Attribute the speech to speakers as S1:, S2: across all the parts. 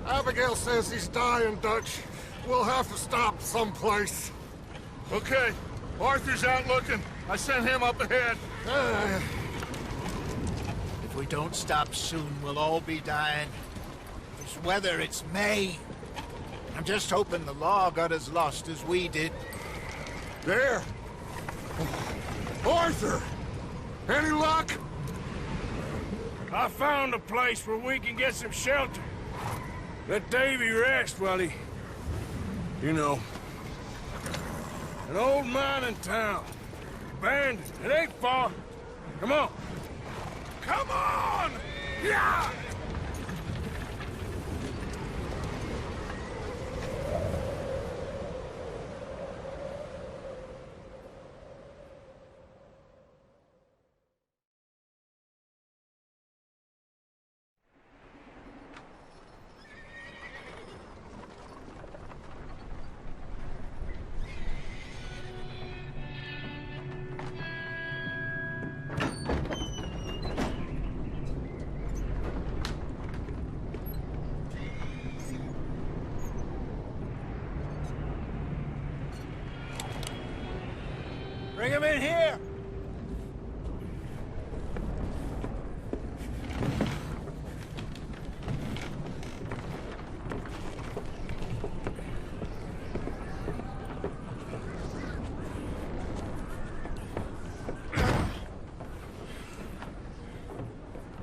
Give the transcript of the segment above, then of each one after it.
S1: Abigail says he's dying, Dutch. We'll have to stop someplace.
S2: Okay. Arthur's out looking. I sent him up ahead.
S3: If we don't stop soon, we'll all be dying. This weather, it's May. I'm just hoping the law got as lost as we did.
S1: There! Arthur! Any luck?
S4: I found a place where we can get some shelter. Let Davy rest while he... You know. An old mining town. Abandoned. It ain't far. Come on. Come on! Yeah!
S3: Bring him in here!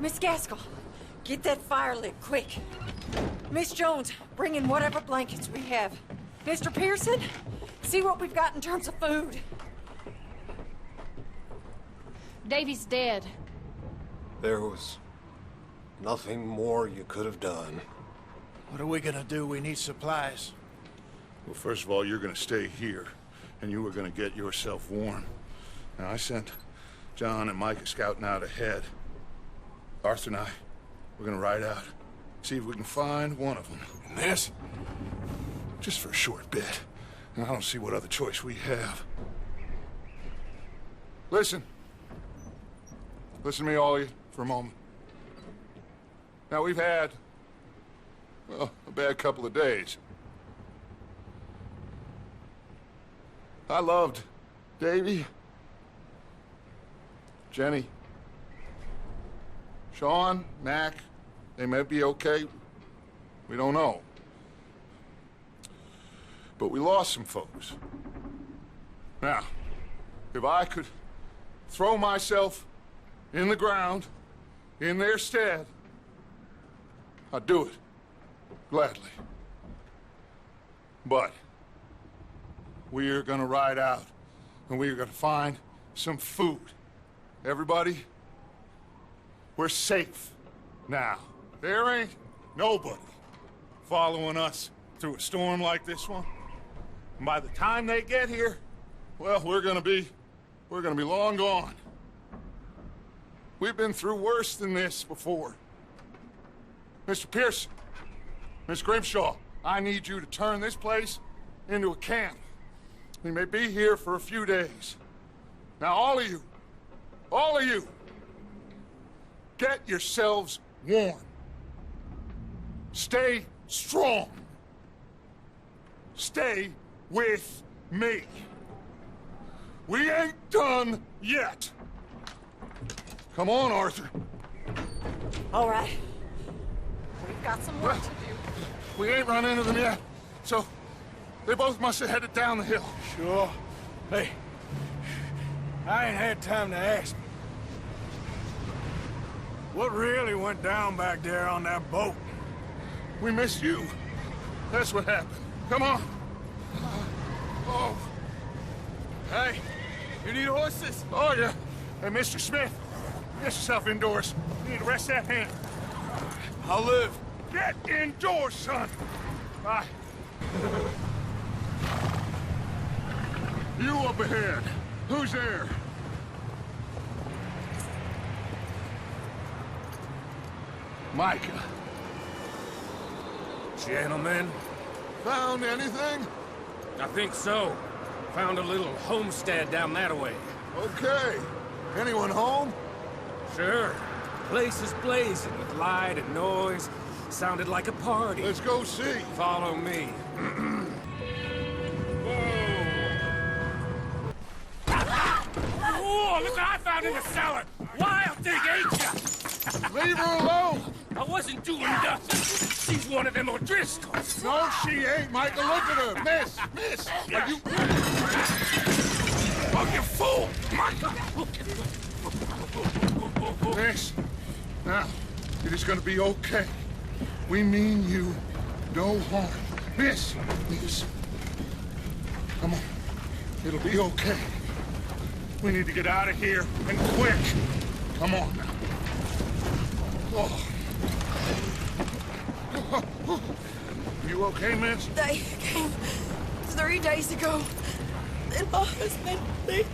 S5: Miss Gaskell, get that fire lit, quick. Miss Jones, bring in whatever blankets we have. Mr. Pearson, see what we've got in terms of food.
S6: Davy's dead.
S1: There was nothing more you could have done.
S3: What are we gonna do? We need supplies.
S2: Well, first of all, you're gonna stay here, and you were gonna get yourself warm. Now, I sent John and Micah scouting out ahead. Arthur and I, we're gonna ride out, see if we can find one of them. And this, just for a short bit. And I don't see what other choice we have. Listen. Listen to me, all of you, for a moment. Now, we've had, well, a bad couple of days. I loved Davy, Jenny, Sean, Mac. They may be okay. We don't know. But we lost some folks. Now, if I could throw myself in the ground, in their stead, I'd do it, gladly. But we are gonna ride out, and we are gonna find some food. Everybody, we're safe now. There ain't nobody following us through a storm like this one. And by the time they get here, well, we're gonna be long gone. We've been through worse than this before. Mr. Pearson, Miss Grimshaw, I need you to turn this place into a camp. We may be here for a few days. Now, all of you, get yourselves warm. Stay strong. Stay with me. We ain't done yet. Come on, Arthur.
S5: All right. We've got some work to do.
S2: We ain't run into them yet, so they both must have headed down the hill.
S4: Sure. Hey, I ain't had time to ask. What really went down back there on that boat?
S2: We missed you. That's what happened. Come on. Oh.
S4: Hey, you need horses?
S2: Oh, yeah. Hey, Mr. Smith, get yourself indoors. You need to rest that hand.
S4: I'll live.
S2: Get indoors, son. Bye. You up ahead. Who's there? Micah.
S4: Gentlemen,
S2: Found anything?
S4: I think so. Found a little homestead down that way.
S2: Okay. Anyone home?
S4: Sure. Place is blazing with light and noise. Sounded like a party.
S2: Let's go see.
S4: Follow me. Whoa, look what I found in the cellar! Wild thing, ain't ya?
S2: Leave her alone!
S4: I wasn't doing nothing. She's one of them O'Driscolls.
S2: No, she ain't, Michael. Look at her. Miss! Are you...
S4: Oh, you fool! Michael!
S2: Miss, now, it is gonna be okay. We mean you no harm. Miss! Come on. It'll be okay. We need to get out of here, and quick. Come on now. Oh. You okay, miss?
S5: They came 3 days ago. And my husband, they...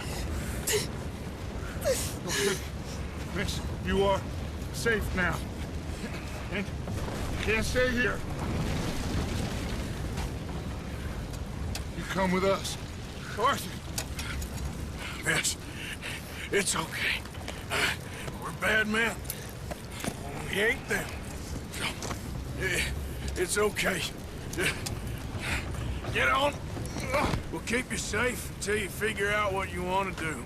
S2: Okay. Miss, you are safe now. And you can't stay here. You come with us. Arthur.
S4: Miss, it's okay. We're bad men. We ain't them. It's okay. Get on. We'll keep you safe until you figure out what you want to do.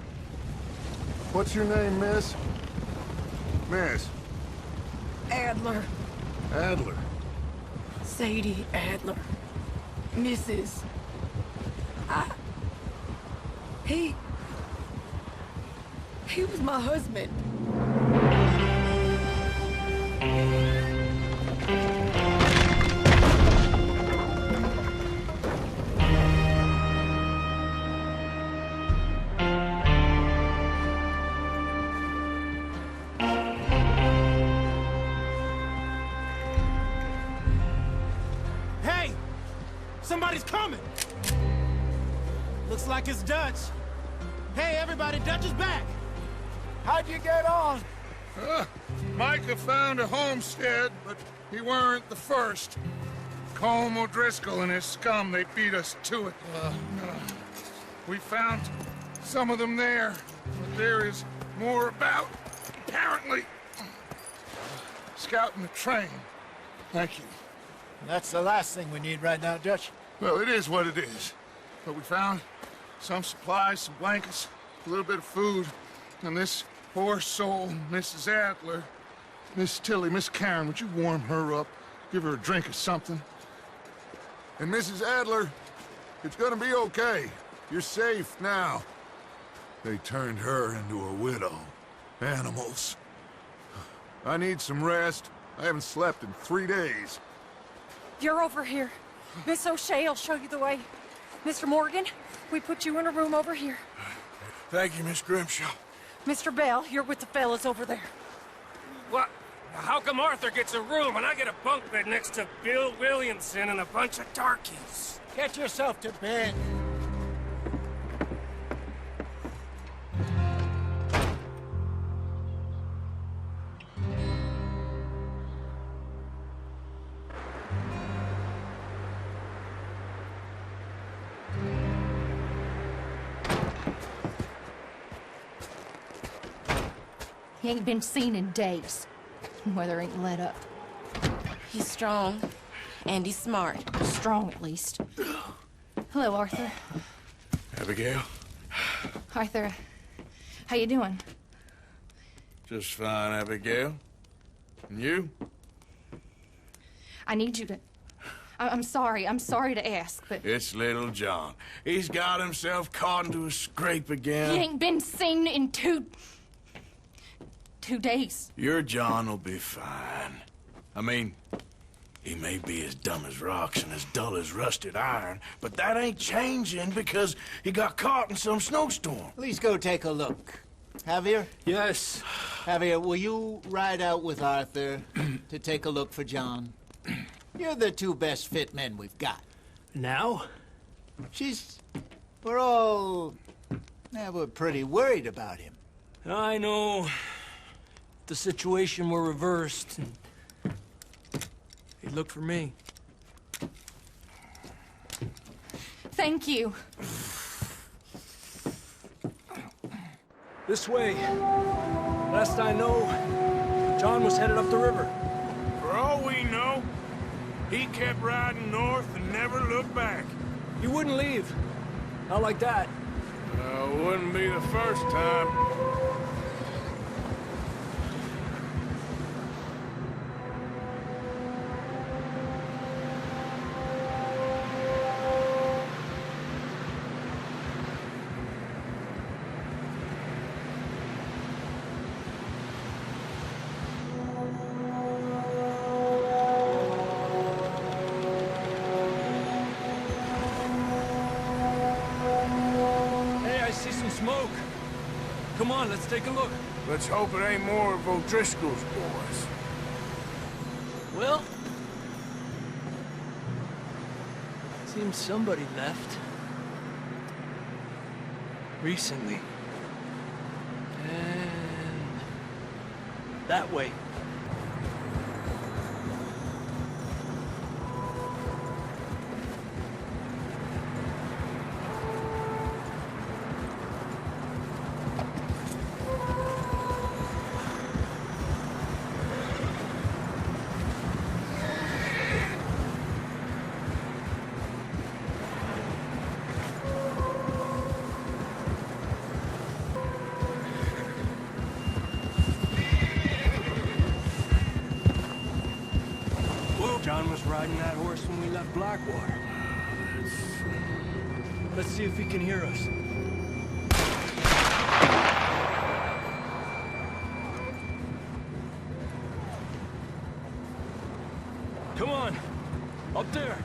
S2: What's your name, miss? Miss.
S5: Adler.
S2: Adler.
S5: Sadie Adler. Mrs. He was my husband.
S7: Hey! Somebody's coming! Looks like it's Dutch. Hey, everybody, Dutch is back!
S3: How'd you get on?
S2: Micah found a homestead, but he weren't the first. Colm O'Driscoll and his scum, they beat us to it. We found some of them there, but there is more about, apparently. Scouting the train. Thank you.
S3: That's the last thing we need right now, Dutch.
S2: Well, it is what it is. But we found some supplies, some blankets, a little bit of food, and this poor soul, Mrs. Adler, Miss Tilly, Miss Karen, would you warm her up? Give her a drink or something?
S8: And Mrs. Adler, it's gonna be okay. You're safe now. They turned her into a widow. Animals. I need some rest. I haven't slept in 3 days.
S5: You're over here. Miss O'Shea will show you the way. Mr. Morgan, we put you in a room over here.
S4: Thank you, Miss Grimshaw.
S5: Mr. Bell, you're with the fellas over there.
S4: What? How come Arthur gets a room and I get a bunk bed next to Bill Williamson and a bunch of darkies?
S3: Get yourself to bed.
S6: He ain't been seen in days. Weather ain't let up.
S9: He's strong, and he's smart.
S6: Strong, at least. Hello, Arthur.
S4: Abigail?
S6: Arthur, how you doing?
S4: Just fine, Abigail. And you?
S6: I need you to... I'm sorry to ask, but...
S4: It's little John. He's got himself caught into a scrape again.
S6: He ain't been seen in 2 days.
S4: Your John will be fine. I mean, he may be as dumb as rocks and as dull as rusted iron, but that ain't changing because he got caught in some snowstorm.
S3: Please go take a look. Javier?
S7: Yes.
S3: Javier, will you ride out with Arthur to take a look for John? You're the 2 best fit men we've got.
S7: Now?
S3: We're pretty worried about him.
S7: I know. The situation were reversed. He looked for me.
S6: Thank you.
S7: This way. Last I know, John was headed up the river.
S2: For
S4: For all we know, he kept riding north and never looked back.
S10: You wouldn't leave. Not like that.
S4: Wouldn't be the first time.
S10: Smoke. Come on, let's take a look.
S4: Let's hope it ain't more of O'Driscoll's boys.
S10: Well, seems somebody left. Recently. And that way. John was riding that horse when we left Blackwater. Let's see if he can hear us. Come on, up there.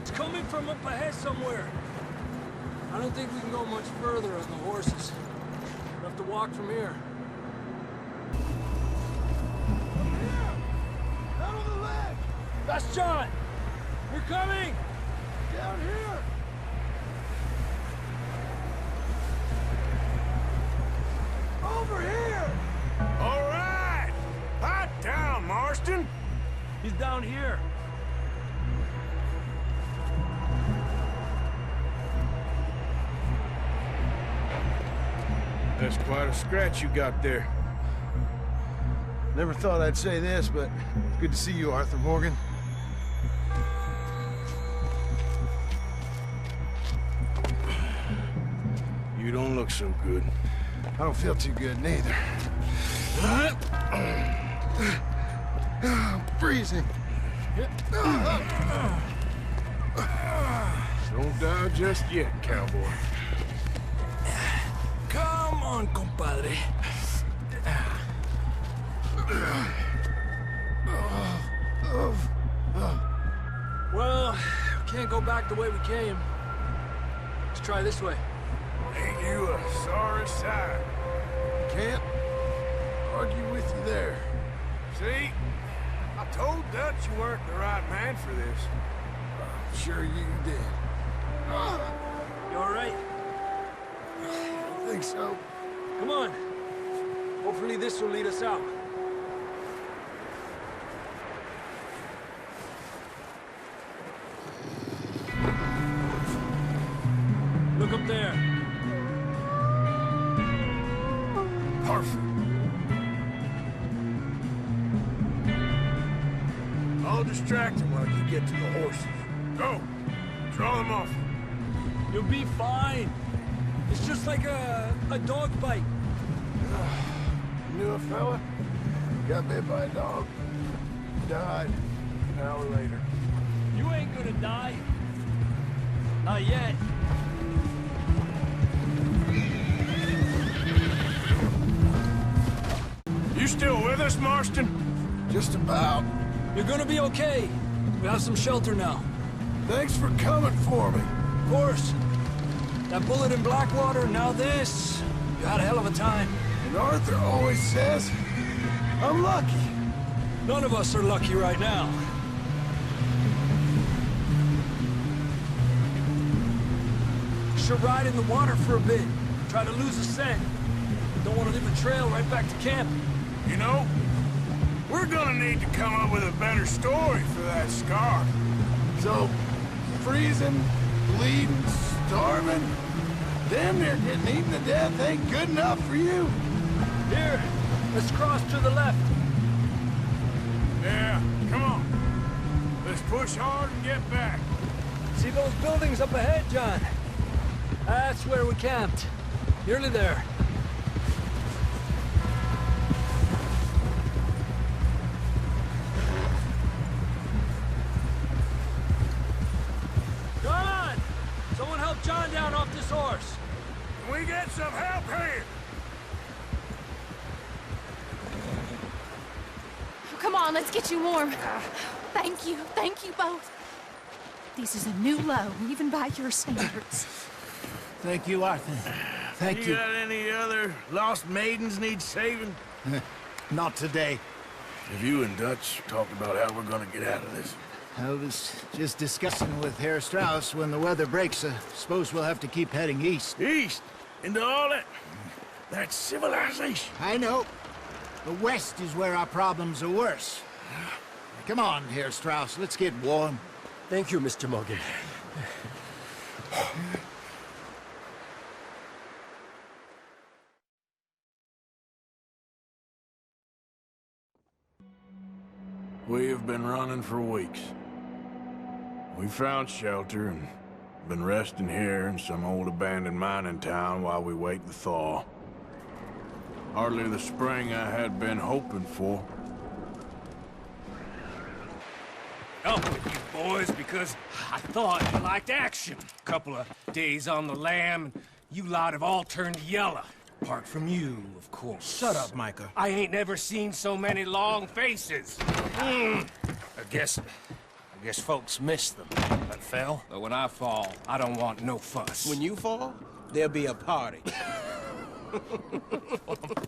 S10: It's coming from up ahead somewhere. I don't think we can go much further on the horses. We'll have to walk from here. That's John! We're coming! Down here! Over here!
S4: All right! Hot down, Marston!
S10: He's down here.
S4: That's quite a scratch you got there.
S7: Never thought I'd say this, but it's good to see you, Arthur Morgan.
S4: You don't look so good.
S7: I don't feel too good, neither. I'm freezing.
S4: Don't die just yet, cowboy.
S10: Come on, compadre. Well, we can't go back the way we came. Let's try this way.
S4: Ain't you a sorry sight?
S7: Can't argue with you there.
S4: See? I told Dutch you weren't the right man for this.
S7: I'm sure you did.
S10: You all right?
S7: I think so.
S10: Come on. Hopefully this will lead us out. Look up there.
S4: Perfect. I'll distract him while you get to the horses. Go. Draw them off.
S10: You'll be fine. It's just like a dog bite.
S7: Knew a fella? Got bit by a dog. Died an hour later.
S10: You ain't gonna die. Not yet.
S4: You still with us, Marston?
S7: Just about.
S10: You're gonna be okay. We have some shelter now.
S7: Thanks for coming for me.
S10: Of course. That bullet in Blackwater, now this. You had a hell of a time.
S7: And Arthur always says, I'm lucky.
S10: None of us are lucky right now. Should ride in the water for a bit. Try to lose the scent. Don't want to leave a trail right back to camp.
S4: You know, we're gonna need to come up with a better story for that scar.
S7: So, freezing, bleeding, starving, damn near getting eaten to death ain't good enough for you.
S10: Here, let's cross to the left.
S4: Yeah, come on. Let's push hard and get back.
S10: See those buildings up ahead, John? That's where we camped. Nearly there. John! Someone help John down off this horse.
S4: Can we get some help here?
S6: Come on, let's get you warm. Thank you both. This is a new low, even by your standards.
S3: Thank you, Arthur. Thank you.
S4: Got any other lost maidens need saving?
S3: Not today.
S4: Have you and Dutch talked about how we're gonna get out of this?
S3: I was just discussing with Herr Strauss when the weather breaks. Suppose we'll have to keep heading east.
S4: East? Into all that... That's civilization.
S3: I know. The west is where our problems are worse. Come on, Herr Strauss, let's get warm.
S10: Thank you, Mr. Morgan.
S4: We have been running for weeks. We found shelter and been resting here in some old abandoned mining town while we wait the thaw. Hardly the spring I had been hoping for.
S11: Up with you boys because I thought you liked action. Couple of days on the lam, and you lot have all turned yellow. Apart from you, of course.
S3: Shut up, Micah.
S11: I ain't never seen so many long faces. I guess folks miss them. That fell. But when I fall, I don't want no fuss.
S12: When you fall, there'll be a party.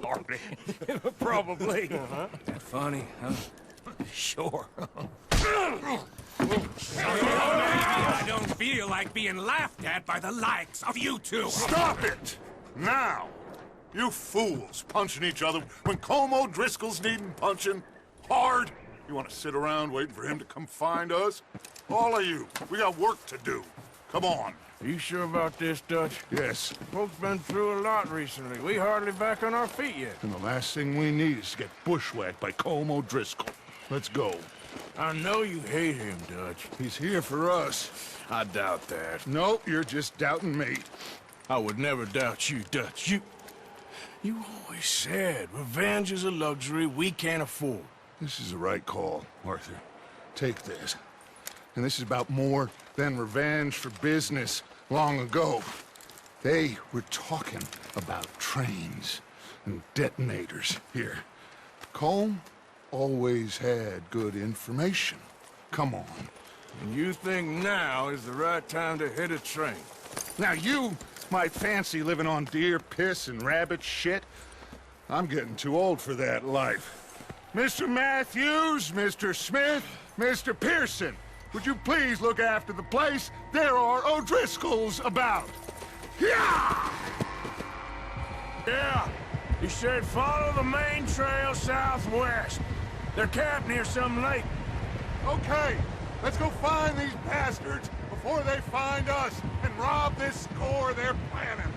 S11: Party? Probably. That funny, huh? Sure. I don't feel like being laughed at by the likes of you two.
S8: Stop it! Now! You fools punching each other when Colm O'Driscoll's needing punching. Hard! You want to sit around waiting for him to come find us? All of you, we got work to do. Come on.
S4: You sure about this, Dutch?
S8: Yes.
S4: Folks been through a lot recently. We hardly back on our feet yet.
S8: And the last thing we need is to get bushwhacked by Colm O'Driscoll. Let's go.
S4: I know you hate him, Dutch.
S8: He's here for us.
S4: I doubt that.
S8: No, you're just doubting me.
S4: I would never doubt you, Dutch. You always said revenge is a luxury we can't afford.
S8: This is the right call, Arthur. Take this. And this is about more than revenge for business long ago. They were talking about trains and detonators here. Colm always had good information. Come on.
S4: And you think now is the right time to hit a train?
S8: Now you might fancy living on deer piss and rabbit shit. I'm getting too old for that life. Mr. Matthews, Mr. Smith, Mr. Pearson, would you please look after the place? There are O'Driscolls about. Yeah!
S4: Yeah, he said follow the main trail southwest. They're camped near some lake.
S8: Okay, let's go find these bastards before they find us and rob this score they're planning.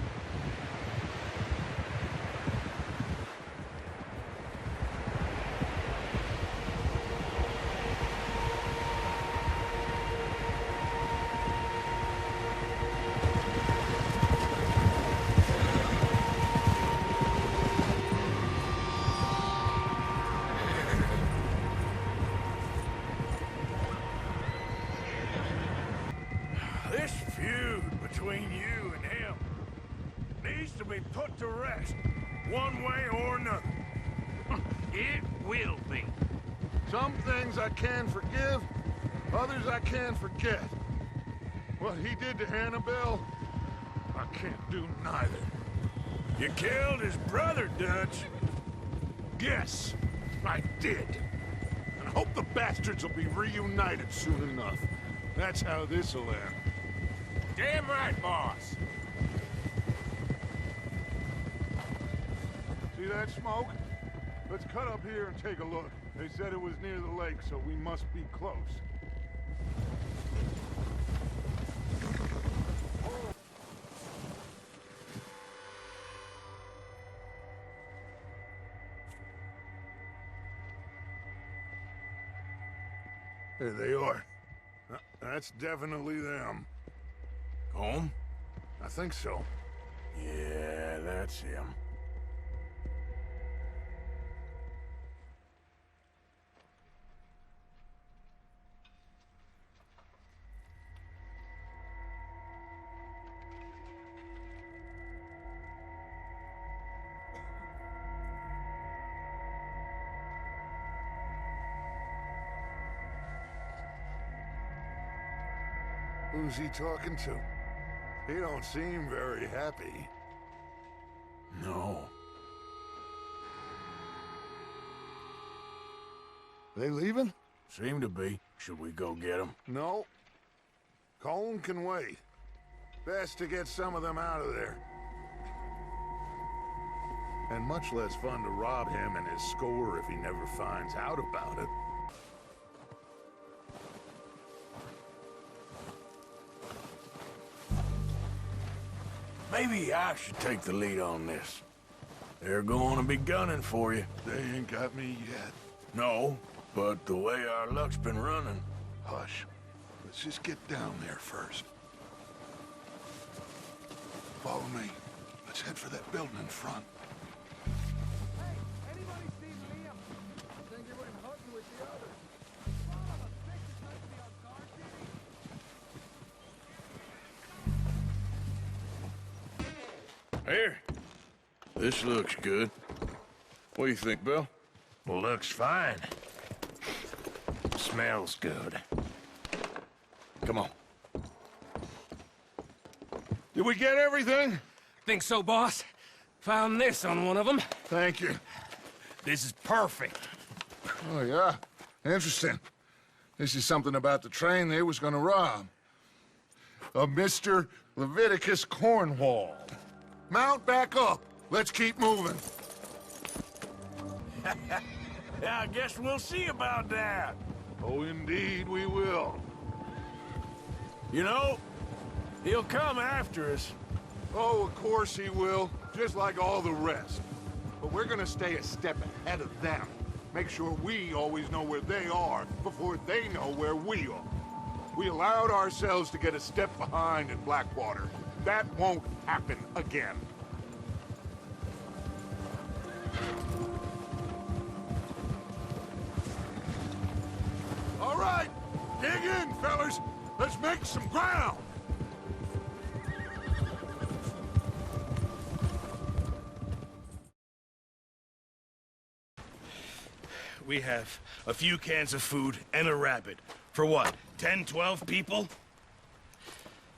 S4: This feud between you and him needs to be put to rest, one way or another.
S11: It will be.
S8: Some things I can forgive, others I can forget. What he did to Annabelle, I can't do neither.
S4: You killed his brother, Dutch.
S8: Yes, I did. And I hope the bastards will be reunited soon enough. That's how this'll end.
S11: Damn right, boss.
S8: See that smoke? Let's cut up here and take a look. They said it was near the lake, so we must be close.
S2: There they are. That's definitely them.
S4: Home?
S2: I think so.
S4: Yeah, that's him.
S2: Who's he talking to? He don't seem very happy.
S4: No.
S2: They leaving?
S4: Seem to be. Should we go get them?
S2: No. Colin can wait. Best to get some of them out of there. And much less fun to rob him and his score if he never finds out about it.
S4: Maybe I should take the lead on this. They're going to be gunning for you.
S2: They ain't got me yet.
S4: No, but the way our luck's been running...
S2: Hush. Let's just get down there first. Follow me. Let's head for that building in front.
S7: Hey, anybody see Liam? I think he went hunting with the others. Son of a bitch, it's nice to be on guard duty.
S4: Here. This looks good. What do you think, Bill?
S11: Looks fine. Smells good.
S4: Come on. Did we get everything?
S11: Think so, boss? Found this on one of them.
S2: Thank you.
S11: This is perfect.
S2: Oh, yeah? Interesting. This is something about the train they was gonna rob. A Mr. Leviticus Cornwall. Mount back up. Let's keep moving.
S4: Yeah, I guess we'll see about that.
S2: Oh, indeed we will.
S4: You know, he'll come after us.
S2: Oh, of course he will. Just like all the rest. But we're gonna stay a step ahead of them. Make sure we always know where they are before they know where we are. We allowed ourselves to get a step behind in Blackwater. That won't happen again. All right, dig in, fellas. Let's make some ground.
S11: We have a few cans of food and a rabbit. For what, 10, 12 people?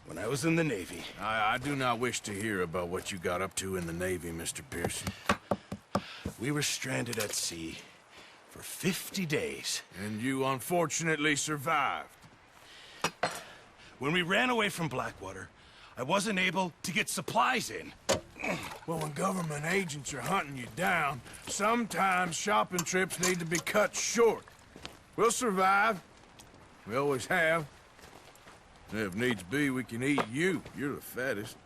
S11: When I was in the Navy...
S4: I do not wish to hear about what you got up to in the Navy, Mr. Pearson.
S11: We were stranded at sea for 50 days.
S4: And you unfortunately survived.
S11: When we ran away from Blackwater, I wasn't able to get supplies in.
S4: Well, when government agents are hunting you down, sometimes shopping trips need to be cut short. We'll survive. We always have. If needs be, we can eat you. You're the fattest.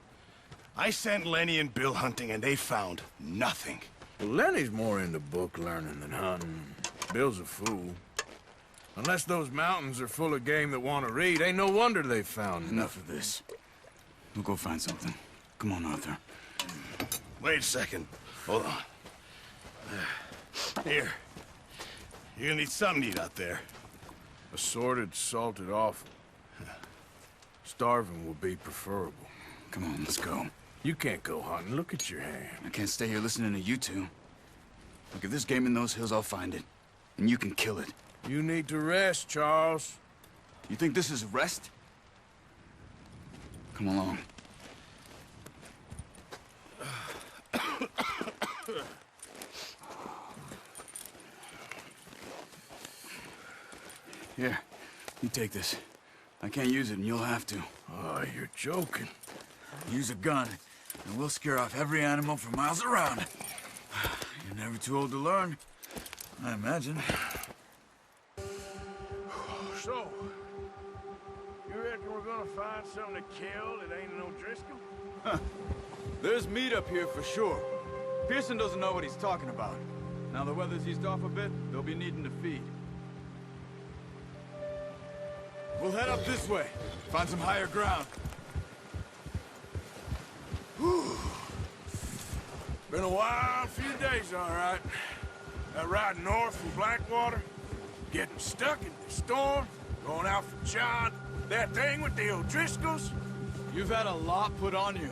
S11: I sent Lenny and Bill hunting, and they found nothing.
S4: Well, Lenny's more into book learning than hunting. Bill's a fool. Unless those mountains are full of game that want to read, ain't no wonder they found
S13: Enough of this. We'll go find something. Come on, Arthur.
S11: Wait a second. Hold on. Here. You're gonna need something to eat out there.
S4: Assorted, salted offal. Starving will be preferable.
S13: Come on, let's go.
S4: You can't go hunting. Look at your hand.
S13: I can't stay here listening to you two. Look, if there's game in those hills, I'll find it. And you can kill it.
S4: You need to rest, Charles.
S13: You think this is rest? Come along. Here, you take this. I can't use it, and you'll have to.
S4: Oh, you're joking.
S13: Use a gun, and we'll scare off every animal for miles around. You're never too old to learn, I imagine.
S4: So, you reckon we're gonna find something to kill that ain't no Driscoll?
S13: Huh. There's meat up here for sure. Pearson doesn't know what he's talking about. Now the weather's eased off a bit, they'll be needing to feed. We'll head up this way. Find some higher ground.
S4: Whew. Been a wild few days, all right. That ride north from Blackwater, getting stuck in the storm, going out for John, that thing with the O'Driscolls.
S13: You've had a lot put on you.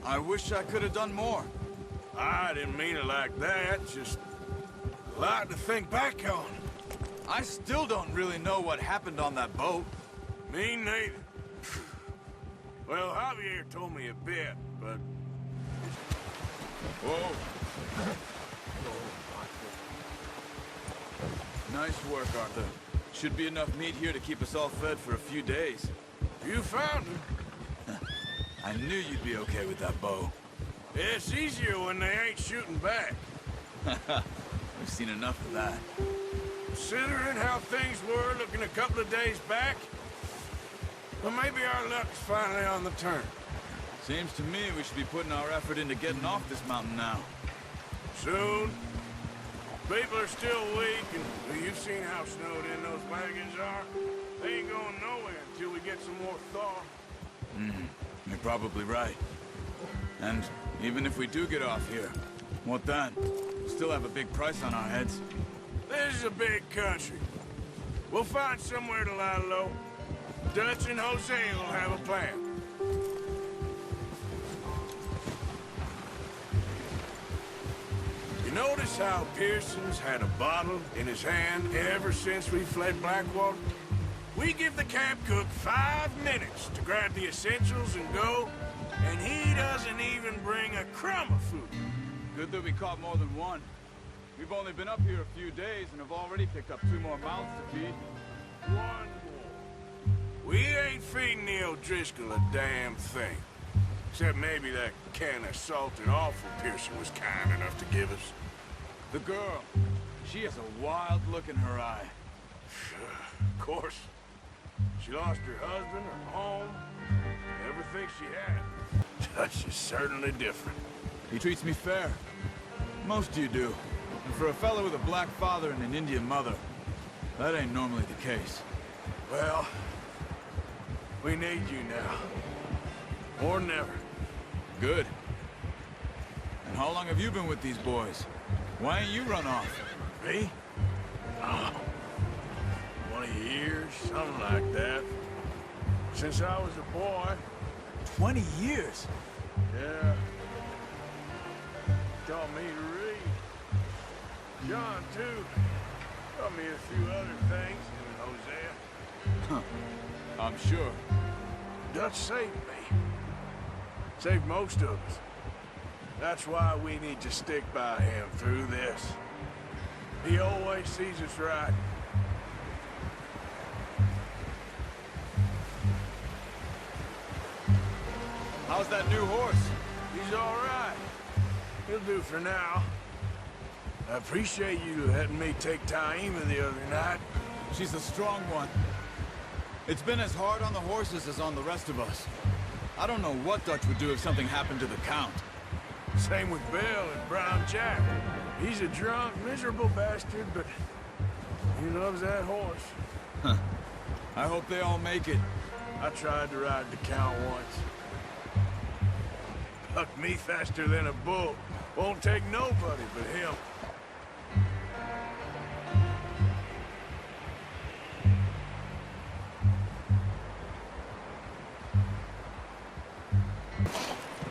S13: I wish I could have done more.
S4: I didn't mean it like that, just a lot to think back on.
S13: I still don't really know what happened on that boat.
S4: Me neither. Well, Javier told me a bit, but...
S13: Whoa. Nice work, Arthur. Should be enough meat here to keep us all fed for a few days.
S4: You found him.
S13: I knew you'd be okay with that bow.
S4: It's easier when they ain't shooting back.
S13: We've seen enough of that.
S4: Considering how things were looking a couple of days back, well, maybe our luck's finally on the turn.
S13: Seems to me we should be putting our effort into getting off this mountain now.
S4: Soon. People are still weak, and you've seen how snowed in those wagons are. They ain't going nowhere until we get some more thaw.
S13: You're probably right. And even if we do get off here, what then? We still have a big price on our heads.
S4: This is a big country. We'll find somewhere to lie low. Dutch and Jose will have a plan. You notice how Pearson's had a bottle in his hand ever since we fled Blackwater? We give the camp cook 5 minutes to grab the essentials and go, and he doesn't even bring a crumb of food.
S13: Good that we caught more than one. We've only been up here a few days and have already picked up 2 more mouths to feed.
S4: One more. We ain't feeding the O'Driscoll a damn thing. Except maybe that can of salted offal Pearson was kind enough to give us.
S13: The girl. She has a wild look in her eye.
S4: Of course. She lost her husband, her home, everything she had. Dutch is certainly different.
S13: He treats me fair. Most of you do. And for a fellow with a black father and an Indian mother, that ain't normally the case.
S4: Well, we need you now. More than ever.
S13: Good. And how long have you been with these boys? Why ain't you run off?
S4: Me? Oh, 20 years, something like that. Since I was a boy.
S13: 20 years?
S4: Yeah. Taught me to read. John, too. Taught me a few other things, and Hosea.
S13: Huh. I'm sure.
S4: Dutch saved me. Saved most of us. That's why we need to stick by him through this. He always sees us right.
S13: How's that new horse?
S4: He's all right. He'll do for now. I appreciate you letting me take Taima the other night.
S13: She's a strong one. It's been as hard on the horses as on the rest of us. I don't know what Dutch would do if something happened to the Count.
S4: Same with Bill and Brown Jack. He's a drunk, miserable bastard, but he loves that horse.
S13: Huh. I hope they all make it.
S4: I tried to ride the Count once. Bucked me faster than a bull. Won't take nobody but him.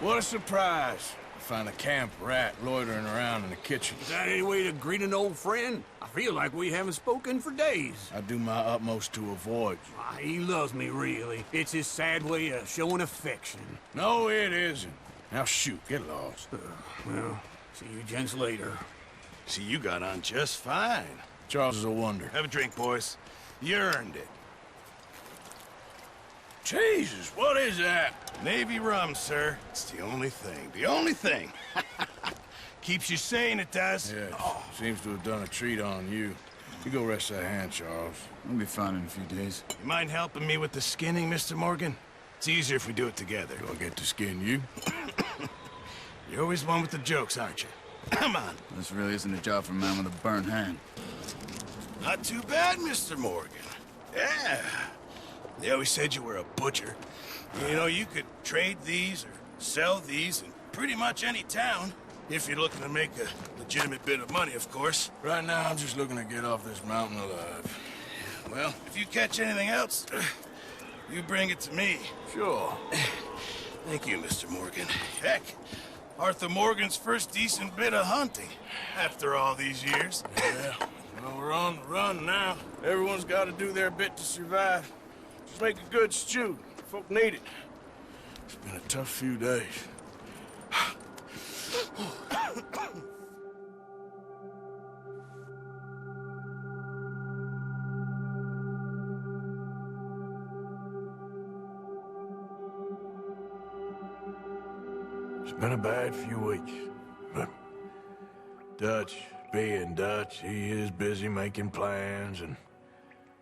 S4: What a surprise. Find a camp rat loitering around in the kitchen.
S14: Is that any way to greet an old friend? I feel like we haven't spoken for days.
S4: I do my utmost to avoid you.
S14: He loves me, really. It's his sad way of showing affection.
S4: No, it isn't. Now shoot, get lost.
S14: Well, see you gents later.
S4: See, you got on just fine. Charles is a wonder. Have a drink, boys. You earned it. Jesus, what is that? Navy rum, sir. It's the only thing. The only thing. Keeps you sane, it does.
S1: Yeah, seems to have done a treat on you. You go rest that hand, Charles.
S13: I'll be fine in a few days.
S4: You mind helping me with the skinning, Mr. Morgan? It's easier if we do it together.
S1: Do I get to skin you?
S4: You're always one with the jokes, aren't you? Come on.
S13: This really isn't a job for a man with a burnt hand.
S4: Not too bad, Mr. Morgan. Yeah.
S15: They always said you were a butcher. You know, you could trade these or sell these in pretty much any town. If you're looking to make a legitimate bit of money, of course.
S4: Right now, I'm just looking to get off this mountain alive.
S15: Well, if you catch anything else, you bring it to me.
S4: Sure.
S15: Thank you, Mr. Morgan. Heck, Arthur Morgan's first decent bit of hunting after all these years.
S4: Yeah, well, we're on the run now. Everyone's got to do their bit to survive. Just make a good stew. Folk need it. It's been a tough few days. It's been a bad few weeks, but Dutch being Dutch, he is busy making plans, and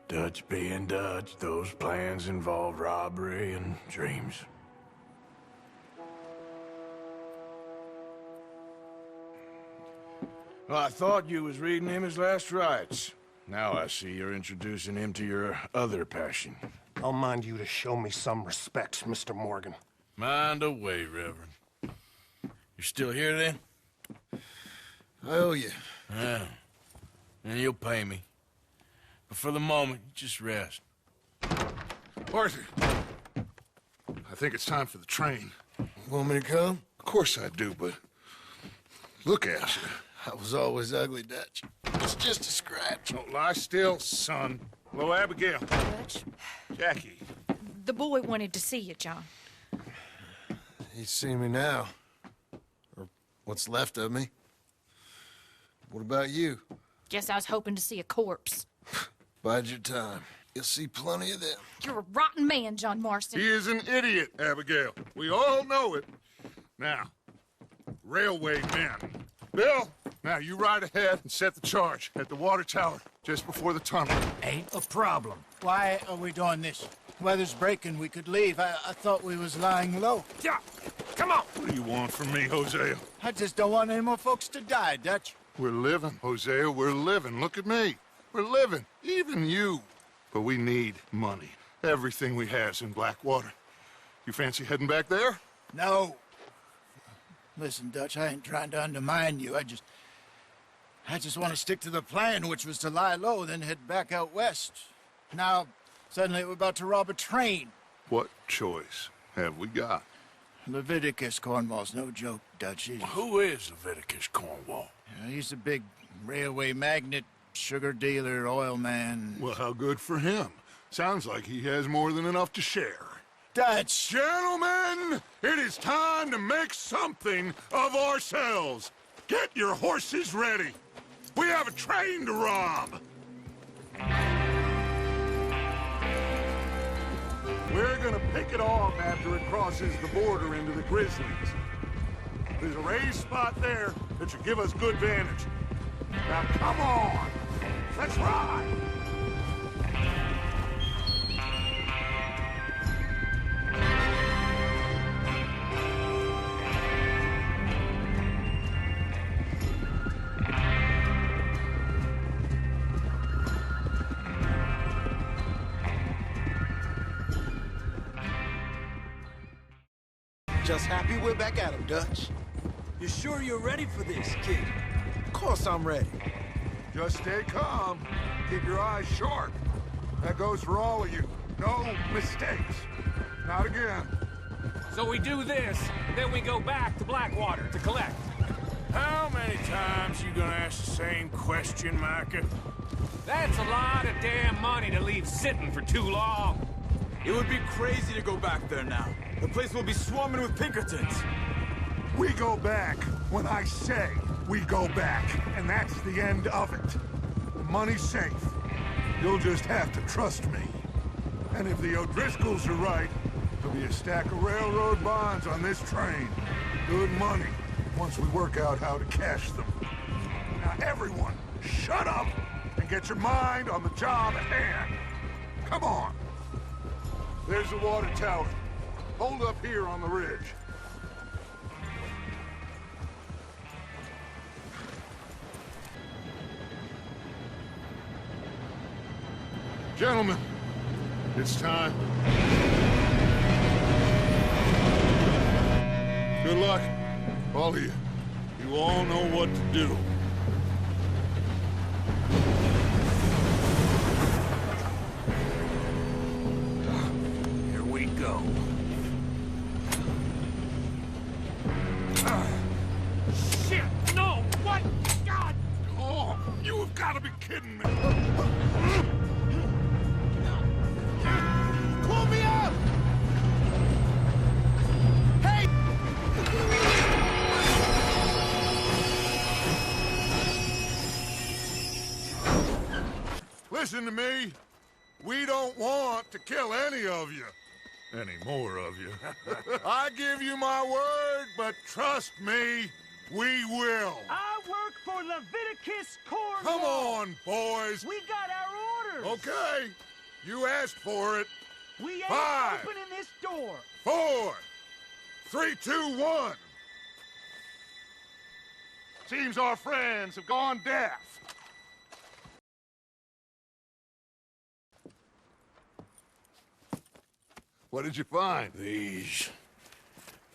S4: Dutch being Dutch, those plans involve robbery and dreams. Well, I thought you was reading him his last rites. Now I see you're introducing him to your other passion.
S1: I'll mind you to show me some respect, Mr. Morgan.
S4: Mind away, Reverend. You still here, then?
S15: I owe you.
S4: Yeah. And you'll pay me. But for the moment, just rest.
S2: Arthur, I think it's time for the train.
S15: Want me to come?
S2: Of course I do, but look at you.
S15: I was always ugly, Dutch. It's just a scratch.
S2: Don't lie still, son. Hello, Abigail.
S6: Dutch,
S2: Jackie.
S6: the boy wanted to see you, John.
S15: He's seen me now. Or what's left of me. What about you?
S6: Guess I was hoping to see a corpse.
S15: Bide your time. You'll see plenty of them.
S6: You're a rotten man, John Marston.
S2: He is an idiot, Abigail. We all know it. Now, railway men. Bill, now you ride ahead and set the charge at the water tower just before the tunnel.
S3: Ain't a problem. Why are we doing this? Weather's breaking. We could leave. I thought we was lying low.
S2: Yeah, come on. What do you want from me, Hosea?
S3: I just don't want any more folks to die, Dutch.
S2: We're living, Hosea. We're living. Look at me. We're living. Even you. But we need money. Everything we have's in Blackwater. You fancy heading back there?
S3: No. Listen, Dutch, I ain't trying to undermine you. I just want to stick to the plan, which was to lie low, then head back out west. Now, suddenly we're about to rob a train.
S2: What choice have we got?
S3: Leviticus Cornwall's no joke, Dutch.
S4: Who is Leviticus Cornwall?
S3: He's a big railway magnate, sugar dealer, oil man.
S2: Well, how good for him. Sounds like he has more than enough to share.
S3: Dutch!
S2: Gentlemen, it is time to make something of ourselves. Get your horses ready. We have a train to rob. We're gonna pick it off after it crosses the border into the Grizzlies. There's a raised spot there that should give us good vantage. Now come on, let's ride.
S12: Just happy we're back at him, Dutch.
S14: You sure you're ready for this, kid?
S12: Of course I'm ready.
S2: Just stay calm. Keep your eyes sharp. That goes for all of you. No mistakes. Not again.
S11: So we do this, then we go back to Blackwater to collect.
S4: How many times you gonna ask the same question, Micah?
S11: That's a lot of damn money to leave sitting for too long.
S13: It would be crazy to go back there now. The place will be swarming with Pinkertons.
S2: We go back when I say we go back, and that's the end of it. The money's safe. You'll just have to trust me. And if the O'Driscolls are right, there'll be a stack of railroad bonds on this train. Good money, once we work out how to cash them. Now everyone, shut up and get your mind on the job at hand. Come on. There's the water tower. Hold up here on the ridge. Gentlemen, It's time. Good luck, all of you. You all know what to do.
S4: Here we go.
S10: Shit! No! What? God!
S2: Oh, you have got to be kidding me.
S3: Pull me up! Hey!
S2: Listen to me. We don't want to kill any of you. Any more of you. I give you my word, but trust me, we will.
S10: I work for Leviticus Cornwall.
S2: Come on, boys.
S10: We got our orders.
S2: Okay. You asked for it.
S10: We ain't
S2: 5,
S10: opening this door.
S2: 4, 3, 2, 1. Seems our friends have gone deaf. What did you find?
S4: These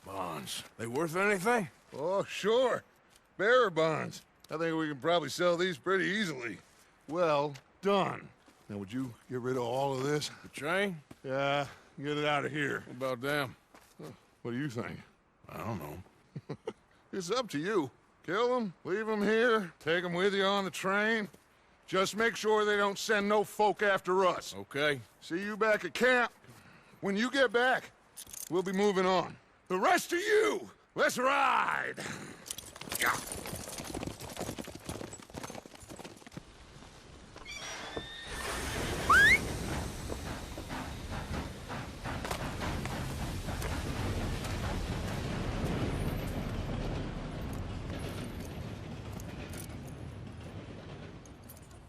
S4: bonds. They worth anything?
S2: Oh, sure. Bearer bonds. I think we can probably sell these pretty easily. Well done. Now, would you get rid of all of this?
S4: The train?
S2: Yeah, get it out of here.
S4: What about them?
S2: What do you think?
S4: I don't know.
S2: It's up to you. Kill them, leave them here, take them with you on the train. Just make sure they don't send no folk after us.
S4: Okay.
S2: See you back at camp. When you get back, we'll be moving on. The rest of you, let's ride! Yeah.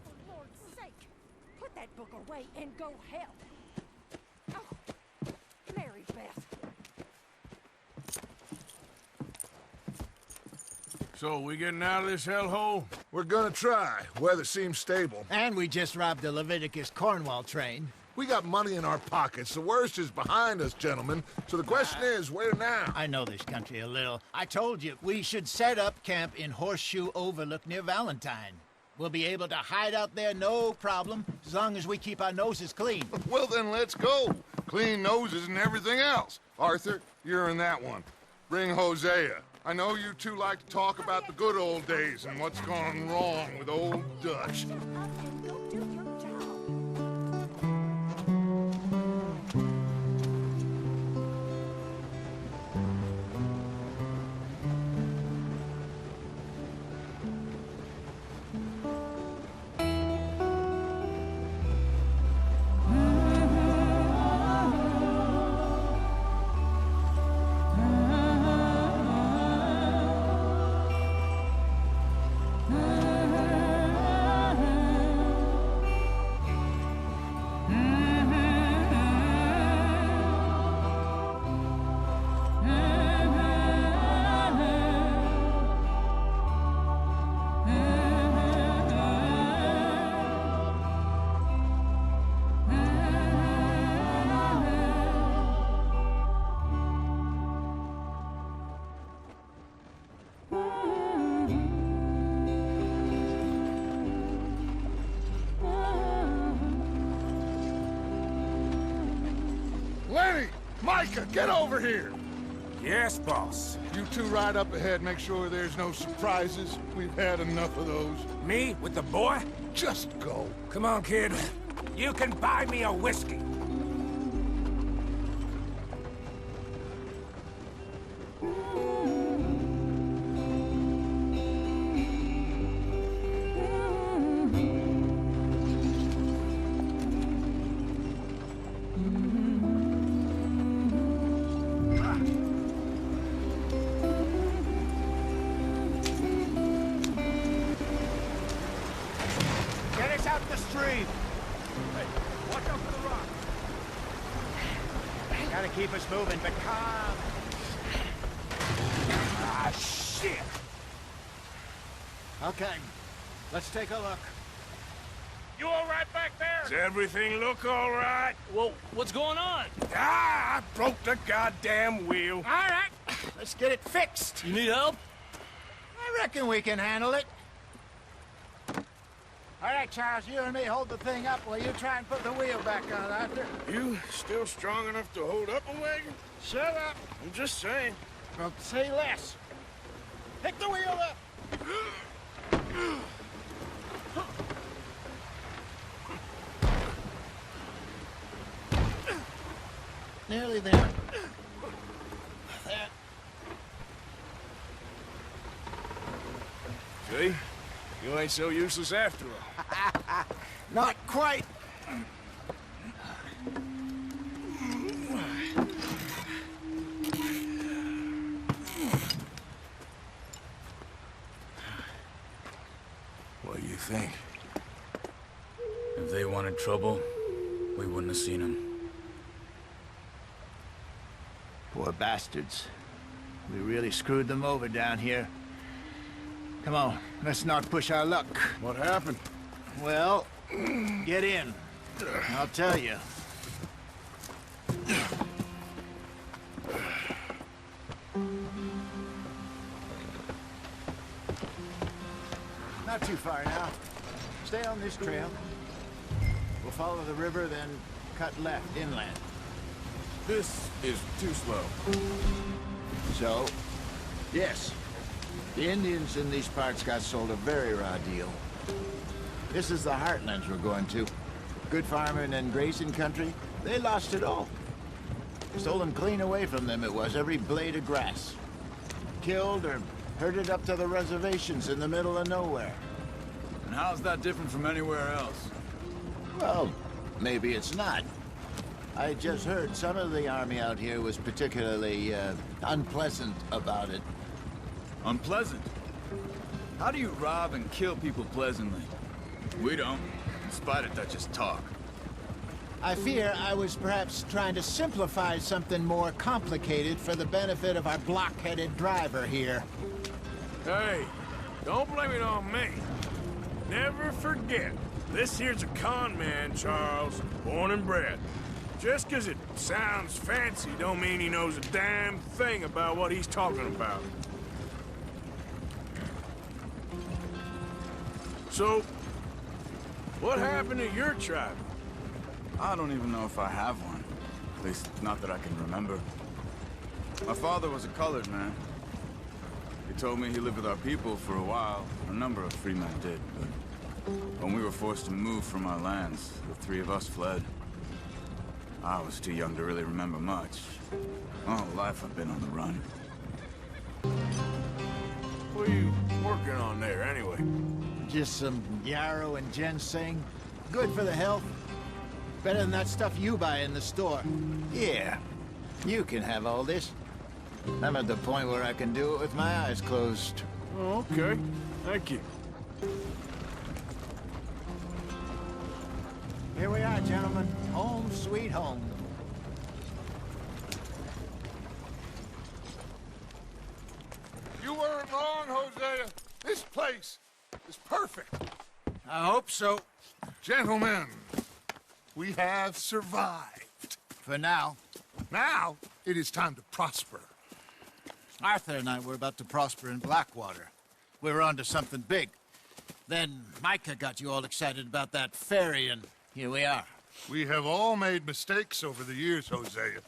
S5: For Lord's sake, put that book away and go help. Oh, Mary Beth.
S4: So, we getting out of this hellhole?
S2: We're gonna try. Weather seems stable.
S3: And we just robbed the Leviticus Cornwall train.
S2: We got money in our pockets. The worst is behind us, gentlemen. So the question is, where now?
S3: I know this country a little. I told you, we should set up camp in Horseshoe Overlook near Valentine. We'll be able to hide out there no problem, as long as we keep our noses clean.
S2: Well, then let's go. Clean noses and everything else. Arthur, you're in that one. Bring Hosea. I know you two like to talk about the good old days and what's gone wrong with old Dutch. Lenny! Micah, get over here!
S11: Yes, boss.
S2: You two ride up ahead, make sure there's no surprises. We've had enough of those.
S11: Me with the boy?
S2: Just go.
S11: Come on, kid. You can buy me a whiskey.
S3: Get us out the stream!
S10: Watch out for the rock.
S3: Gotta keep us moving, but calm.
S11: Ah, shit!
S3: Okay, let's take a look.
S4: You all right back there? Does everything look all right?
S10: Well, what's going on?
S4: Ah, I broke the goddamn wheel.
S3: All right, let's get it fixed.
S10: You need help?
S3: I reckon we can handle it. All right, Charles, you and me hold the thing up while you try and put the wheel back on, Arthur.
S4: You still strong enough to hold up a wagon?
S3: Shut up.
S4: I'm just saying.
S3: Well, say less. Pick the wheel up. Nearly there. There.
S4: See? You ain't so useless after all.
S3: Not quite.
S4: What do you think?
S13: If they wanted trouble, we wouldn't have seen them.
S3: Poor bastards. We really screwed them over down here. Come on, let's not push our luck.
S4: What happened?
S3: Well, get in. I'll tell you. Not too far now. Stay on this trail. We'll follow the river, then cut left inland.
S8: This is too slow.
S3: So, yes. The Indians in these parts got sold a very raw deal. This is the heartlands we're going to. Good farming and grazing country, they lost it all. Stolen clean away from them it was, every blade of grass. Killed or herded up to the reservations in the middle of nowhere.
S13: And how's that different from anywhere else?
S3: Well, maybe it's not. I just heard some of the army out here was particularly, unpleasant about it.
S13: Unpleasant? How do you rob and kill people pleasantly? We don't, in spite of Dutch's talk.
S3: I fear I was perhaps trying to simplify something more complicated for the benefit of our block-headed driver here.
S4: Hey, don't blame it on me. Never forget, this here's a con man, Charles, born and bred. Just 'cause it sounds fancy don't mean he knows a damn thing about what he's talking about. So, what happened to your tribe?
S13: I don't even know if I have one. At least, not that I can remember. My father was a colored man. He told me he lived with our people for a while. A number of free men did, but when we were forced to move from our lands, the three of us fled. I was too young to really remember much. All life I've been on the run.
S4: What are you working on there, anyway?
S3: Just some yarrow and ginseng. Good for the health. Better than that stuff you buy in the store. Yeah, you can have all this. I'm at the point where I can do it with my eyes closed.
S4: Oh, okay. Thank you.
S3: Here we are, gentlemen. Home sweet home.
S8: You weren't wrong, Hosea. This place is perfect.
S3: I hope so.
S8: Gentlemen, we have survived.
S3: For now.
S8: Now, it is time to prosper.
S3: Arthur and I were about to prosper in Blackwater. We were onto something big. Then Micah got you all excited about that ferry, and here we are.
S8: We have all made mistakes over the years, Hosea.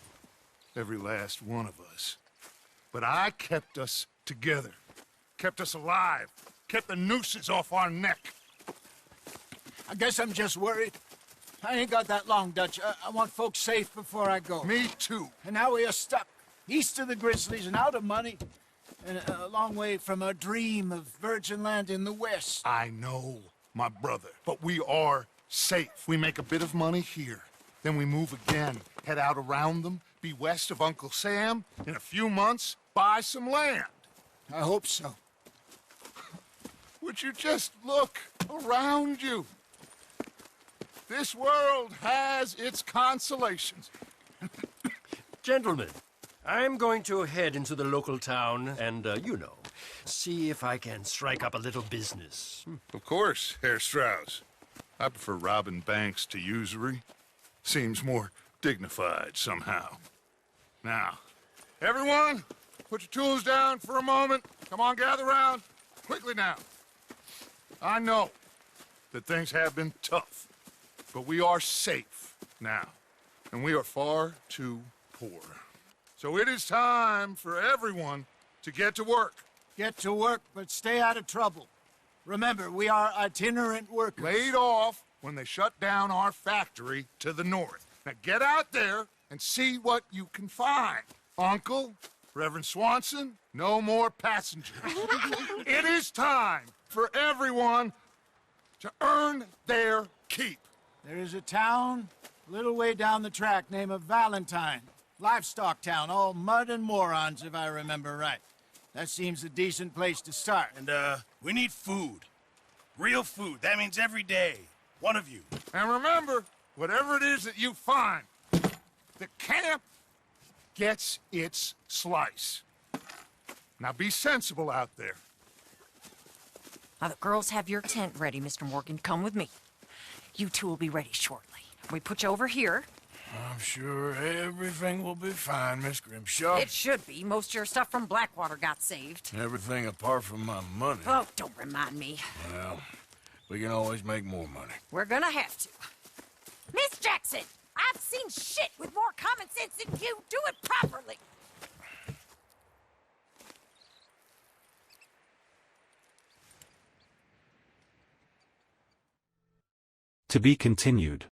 S8: Every last one of us. But I kept us together. Kept us alive. Kept the nooses off our neck.
S3: I guess I'm just worried. I ain't got that long, Dutch. I want folks safe before I go.
S8: Me too.
S3: And now we are stuck. East of the Grizzlies and out of money. And a long way from our dream of virgin land in the west.
S8: I know, my brother. But we are safe. We make a bit of money here. Then we move again. Head out around them. Be west of Uncle Sam. In a few months, buy some land.
S3: I hope so.
S8: Would you just look around you? This world has its consolations.
S16: Gentlemen, I'm going to head into the local town and, you know, see if I can strike up a little business.
S15: Of course, Herr Strauss.
S2: I prefer robbing banks to usury. Seems more dignified somehow. Now, everyone, put your tools down for a moment. Come on, gather round. Quickly now. I know that things have been tough, but we are safe now, and we are far too poor. So it is time for everyone to get to work.
S3: Get to work, but stay out of trouble. Remember, we are itinerant workers.
S2: Laid off when they shut down our factory to the north. Now get out there and see what you can find. Uncle, Reverend Swanson, no more passengers. It is time for everyone to earn their keep.
S3: There is a town a little way down the track named Valentine. Livestock town, all mud and morons, if I remember right. That seems a decent place to start.
S15: And, we need food. Real food. That means every day. One of you.
S2: And remember, whatever it is that you find, the camp gets its slice. Now be sensible out there.
S5: Now, the girls have your tent ready, Mr. Morgan. Come with me. You two will be ready shortly. We put you over here.
S4: I'm sure everything will be fine, Miss Grimshaw.
S5: It should be. Most of your stuff from Blackwater got saved.
S4: Everything apart from my money.
S5: Oh, don't remind me.
S4: Well, we can always make more money.
S5: We're gonna have to. Miss Jackson, I've seen shit with more common sense than you. Do it properly.
S17: To be continued.